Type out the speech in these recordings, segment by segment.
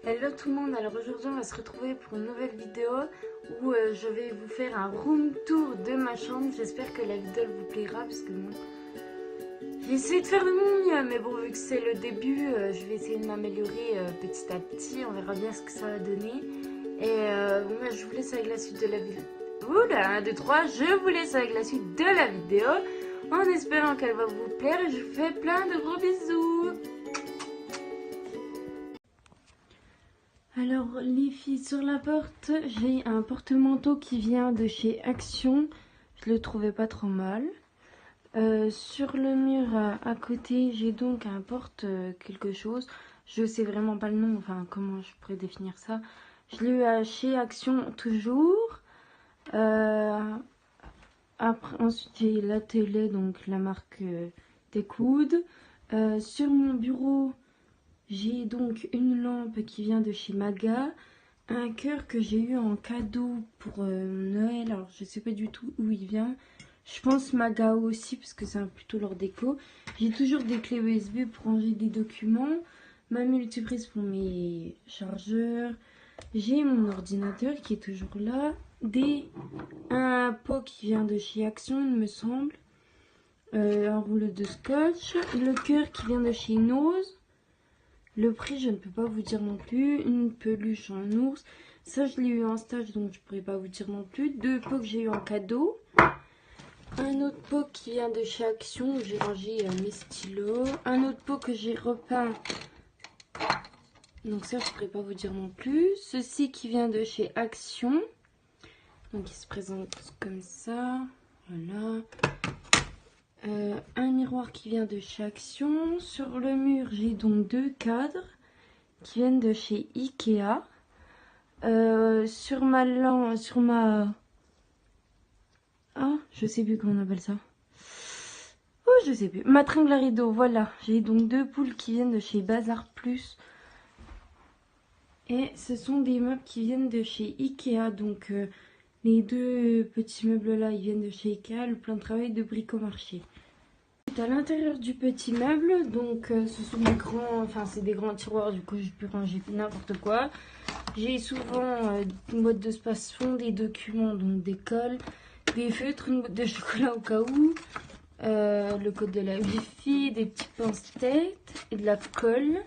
Hello tout le monde, alors aujourd'hui on va se retrouver pour une nouvelle vidéo où je vais vous faire un room tour de ma chambre. J'espère que la vidéo vous plaira parce que bon, j'ai essayé de faire de mon mieux, mais bon, vu que c'est le début, je vais essayer de m'améliorer petit à petit. On verra bien ce que ça va donner. Et moi je vous laisse avec la suite de la vidéo. Oula, 1, 2, 3, je vous laisse avec la suite de la vidéo en espérant qu'elle va vous plaire et je vous fais plein de gros bisous. Alors les filles, sur la porte, j'ai un porte-manteau qui vient de chez Action. Je le trouvais pas trop mal. Sur le mur à côté, j'ai donc un porte quelque chose. Je sais vraiment pas le nom, enfin comment je pourrais définir ça. Je l'ai eu chez Action toujours. Après, ensuite j'ai la télé, donc la marque des coudes. Sur mon bureau, j'ai donc une lampe qui vient de chez Maga, un cœur que j'ai eu en cadeau pour Noël, alors je sais pas du tout où il vient. Je pense Maga aussi parce que c'est plutôt leur déco. J'ai toujours des clés USB pour ranger des documents, ma multiprise pour mes chargeurs. J'ai mon ordinateur qui est toujours là, un pot qui vient de chez Action il me semble, un rouleau de scotch, le cœur qui vient de chez Nose. Le prix, je ne peux pas vous dire non plus. Une peluche en ours. Ça, je l'ai eu en stage, donc je ne pourrais pas vous dire non plus. 2 pots que j'ai eu en cadeau. Un autre pot qui vient de chez Action, où j'ai rangé mes stylos. Un autre pot que j'ai repeint. Donc ça, je ne pourrais pas vous dire non plus. Ceci qui vient de chez Action. Donc il se présente comme ça. Voilà. Un miroir qui vient de chez Action. Sur le mur, j'ai donc 2 cadres qui viennent de chez Ikea. Sur ma lampe, je sais plus comment on appelle ça. Oh, je sais plus. Ma tringle à rideau, voilà. J'ai donc 2 poules qui viennent de chez Bazar Plus. Et ce sont des meubles qui viennent de chez Ikea. Donc les 2 petits meubles là, ils viennent de chez Ikea. Le plan de travail de Bricomarché. À l'intérieur du petit meuble, donc ce sont des grands, enfin c'est des grands tiroirs, du coup je peux ranger n'importe quoi. J'ai souvent une boîte de space-fond, des documents, donc des cols, des feutres, une boîte de chocolat au cas où, le code de la Wi-Fi, des petits pince-têtes et de la colle.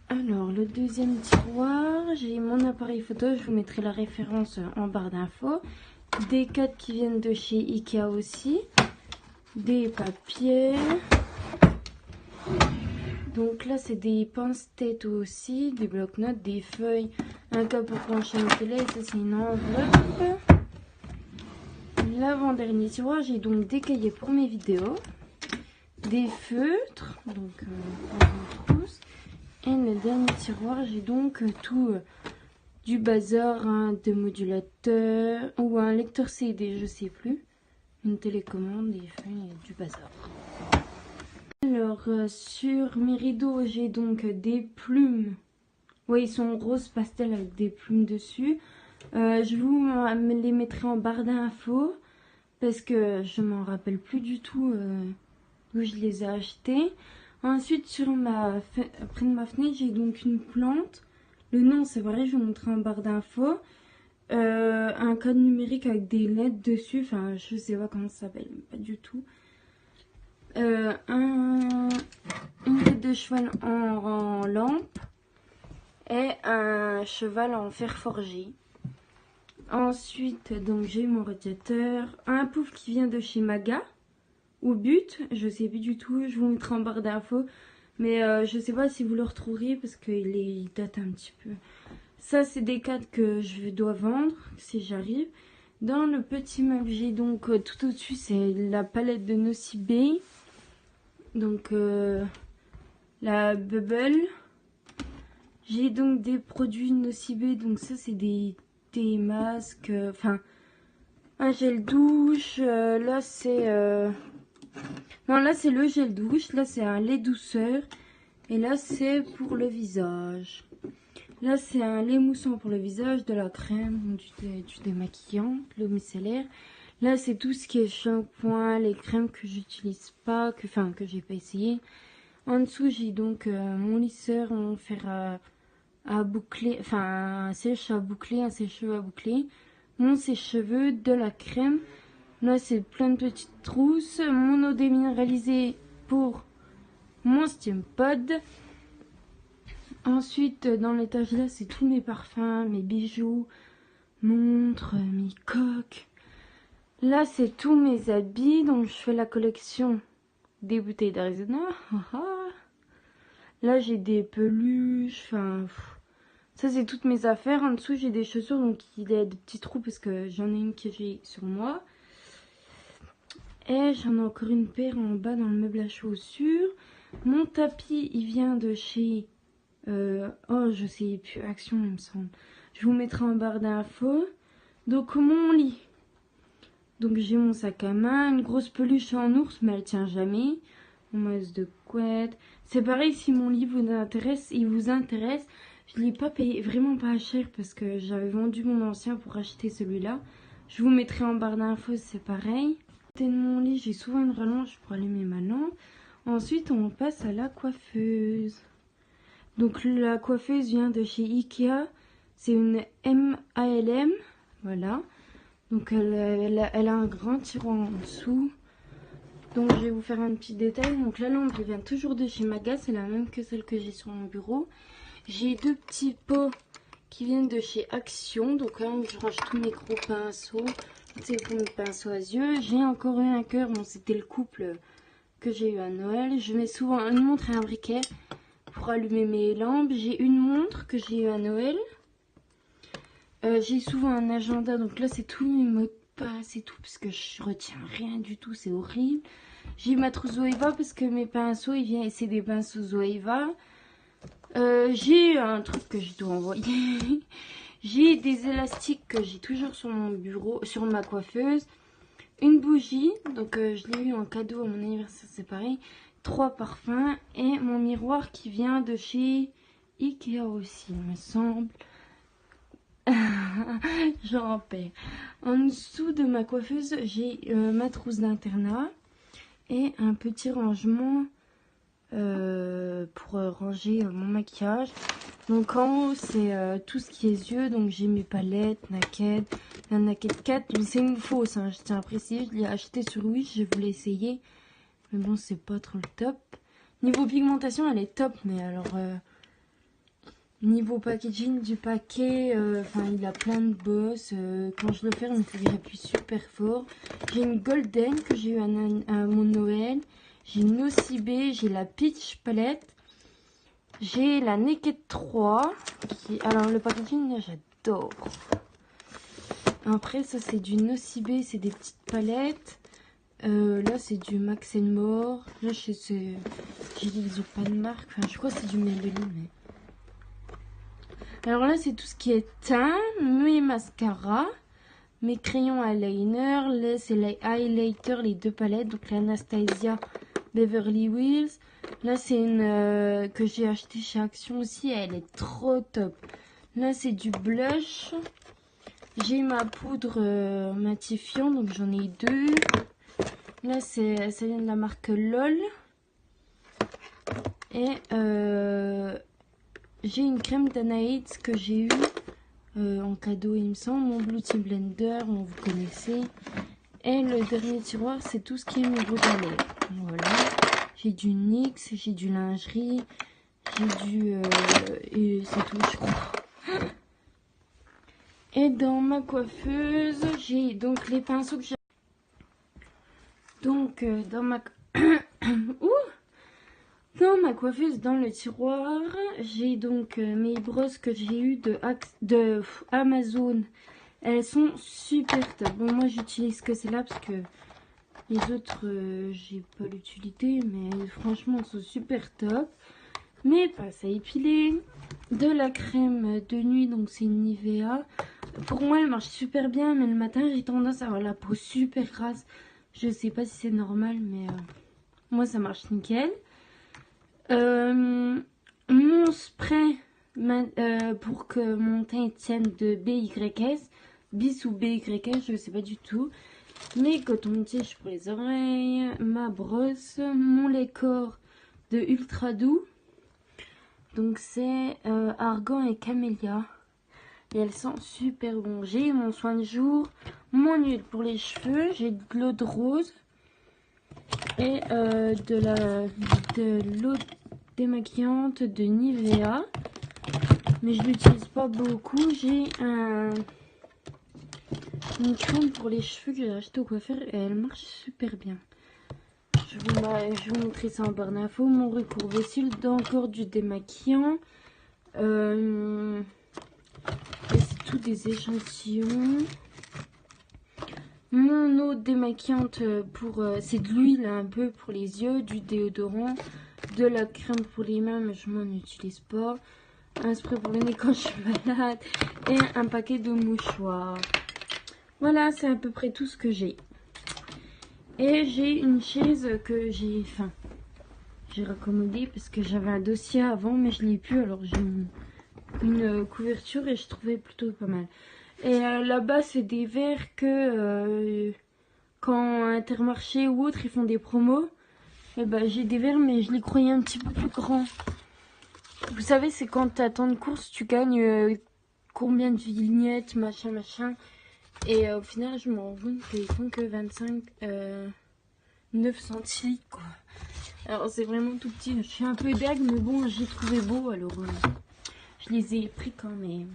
Alors le deuxième tiroir, j'ai mon appareil photo, je vous mettrai la référence en barre d'infos. Des codes qui viennent de chez Ikea aussi. Des papiers. Donc là c'est des pince-têtes aussi, des blocs-notes, des feuilles, un cap pour brancher une télé, ça c'est une enveloppe. L'avant-dernier tiroir, j'ai donc des cahiers pour mes vidéos, des feutres, donc on trousse. Et le dernier tiroir, j'ai donc tout du bazar, de modulateur ou un lecteur CD, je sais plus. Une télécommande, des feuilles et du bazar. Alors sur mes rideaux, j'ai donc des plumes. Oui, ils sont rose pastel avec des plumes dessus. Je vous les mettrai en barre d'infos parce que je m'en rappelle plus du tout où je les ai achetés. Ensuite, près de ma fenêtre, j'ai donc une plante. Le nom, c'est vrai, je vous montrerai en barre d'infos. Un code numérique avec des lettres dessus. Enfin, je sais pas comment ça s'appelle, pas du tout. Une tête de cheval en lampe et un cheval en fer forgé. Ensuite, donc j'ai mon radiateur, un pouf qui vient de chez Maga ou But, je sais plus du tout, je vous mettrai en barre d'infos, mais je sais pas si vous le retrouverez parce qu'il date un petit peu. Ça, c'est des cadres que je dois vendre si j'arrive. Dans le petit meuble, j'ai donc tout au-dessus, c'est la palette de Nocibé. Donc la Bubble. J'ai donc des produits Nocibé. Donc ça, c'est des masques. Enfin, un gel douche. Là, c'est... Non, là, c'est le gel douche. Là, c'est un lait douceur. Et là, c'est pour le visage. Là, c'est un lait moussant pour le visage, de la crème, du démaquillant, de l'eau micellaire. Là, c'est tout ce qui est shampoing, les crèmes que j'utilise pas, que j'ai pas essayé. En dessous, j'ai donc mon lisseur, mon fer à boucler, enfin un sèche à boucler, un sèche-cheveux à boucler, mon sèche-cheveux, de la crème. Là, c'est plein de petites trousses. Mon eau déminéralisée pour mon Steam Pod. Ensuite, dans l'étage là, c'est tous mes parfums, mes bijoux, montres, mes coques. Là, c'est tous mes habits. Donc, je fais la collection des bouteilles d'Arizona. Là, j'ai des peluches. Enfin, ça, c'est toutes mes affaires. En dessous, j'ai des chaussures. Donc, il y a des petits trous parce que j'en ai une que j'ai sur moi. Et j'en ai encore une paire en bas dans le meuble à chaussures. Mon tapis, il vient de chez... oh, je sais plus, Action, il me semble. Je vous mettrai en barre d'infos. Donc, mon lit. Donc, j'ai mon sac à main, une grosse peluche en ours, mais elle tient jamais. Mon masse de couette. C'est pareil, si mon lit vous intéresse, je ne l'ai pas payé vraiment pas cher parce que j'avais vendu mon ancien pour acheter celui-là. Je vous mettrai en barre d'infos, c'est pareil. À côté de mon lit, j'ai souvent une rallonge pour allumer ma lampe. Ensuite, on passe à la coiffeuse. Donc la coiffeuse vient de chez Ikea. C'est une MALM. Voilà. Donc elle a un grand tiroir en dessous. Donc je vais vous faire un petit détail. Donc la lampe elle vient toujours de chez Maga. C'est la même que celle que j'ai sur mon bureau. J'ai deux petits pots qui viennent de chez Action. Donc là je range tous mes gros pinceaux. C'est pour mes pinceaux à yeux. J'ai encore eu un cœur. Bon, c'était le couple que j'ai eu à Noël. Je mets souvent une montre et un briquet pour allumer mes lampes. J'ai une montre que j'ai eu à Noël. J'ai souvent un agenda. Donc là, c'est tous mes mots de passe et tout. Parce que je retiens rien du tout. C'est horrible. J'ai ma trousse Zoeva parce que mes pinceaux, ils viennent. C'est des pinceaux Zoeva. J'ai un truc que je dois envoyer. J'ai des élastiques que j'ai toujours sur mon bureau, sur ma coiffeuse. Une bougie, donc je l'ai eu en cadeau à mon anniversaire, c'est pareil. 3 parfums et mon miroir qui vient de chez Ikea aussi, il me semble. J'en perds. En dessous de ma coiffeuse, j'ai ma trousse d'internat et un petit rangement pour ranger mon maquillage. Donc en haut c'est tout ce qui est yeux, donc j'ai mes palettes, Naked, la Naked 4, mais c'est une fausse, hein, je tiens à préciser, je l'ai acheté sur Wish, je voulais essayer, mais bon c'est pas trop le top. Niveau pigmentation elle est top, mais alors niveau packaging du paquet, enfin il a plein de bosses, quand je le ferme il faut que j'appuie super fort. J'ai une Golden que j'ai eu à mon Noël, j'ai une OCB, j'ai la Peach palette. J'ai la Naked 3. Alors, le packaging, j'adore. Après, ça, c'est du Nocibé. C'est des petites palettes. Là, c'est du Max More. Là, je sais... J'ai dit qu'ils ont pas de marque. Enfin, je crois que c'est du Maybelline. Mais... Alors là, c'est tout ce qui est teint. Mes mascaras. Mes crayons eyeliner. Là, c'est les highlighters, les deux palettes. Donc, l'Anastasia Beverly Hills. Là, c'est une que j'ai acheté chez Action aussi. Elle est trop top. Là, c'est du blush. J'ai ma poudre matifiant. Donc, j'en ai deux. Là, ça vient de la marque LOL. Et j'ai une crème d'Anaïs que j'ai eue en cadeau, il me semble. Mon Beauty Blender, vous connaissez. Et le dernier tiroir, c'est tout ce qui est mes rouges à lèvres. Voilà. J'ai du NYX, j'ai du lingerie, j'ai du... et c'est tout, je crois. Et dans ma coiffeuse, j'ai donc les pinceaux que j'ai... Donc, dans ma... Dans ma coiffeuse, dans le tiroir, j'ai donc mes brosses que j'ai eues de Amazon. Elles sont super top. Bon, moi, j'utilise que celle-là parce que... Les autres, j'ai pas l'utilité, mais franchement, elles sont super top. Mes pinces à épiler, de la crème de nuit, donc c'est une Nivea. Pour moi, elle marche super bien, mais le matin, j'ai tendance à avoir la peau super grasse. Je sais pas si c'est normal, mais moi, ça marche nickel. Mon spray pour que mon teint tienne de BYS, bis ou BYS, je sais pas du tout. Mes cotons-tiges pour les oreilles, ma brosse, mon lait corps de Ultra Doux. Donc c'est argan et camélia. Et elles sentent super bon. J'ai mon soin de jour, mon huile pour les cheveux, j'ai de l'eau de rose et de l'eau démaquillante de Nivea. Mais je l'utilise pas beaucoup. J'ai une crème pour les cheveux que j'ai acheté au coiffeur et elle marche super bien. Je vous montrer ça en barre d'infos. Mon recours vaisselle, encore du démaquillant. Et c'est tout des échantillons. Mon eau démaquillante pour c'est de l'huile un peu pour les yeux, du déodorant, de la crème pour les mains mais je m'en utilise pas, un spray pour le nez quand je suis malade et un paquet de mouchoirs. Voilà, c'est à peu près tout ce que j'ai. Et j'ai une chaise que j'ai raccommodée parce que j'avais un dossier avant mais je l'ai plus, alors j'ai une couverture et je trouvais plutôt pas mal. Et là-bas c'est des verres que quand Intermarché ou autre ils font des promos, et ben j'ai des verres mais je les croyais un petit peu plus grands. Vous savez, c'est quand t'as tant de courses tu gagnes combien de vignettes, machin machin. Et au final je me rends compte qu'ils font que 9 centilitres quoi. Alors c'est vraiment tout petit, je suis un peu deg mais bon j'ai trouvé beau alors je les ai pris quand même.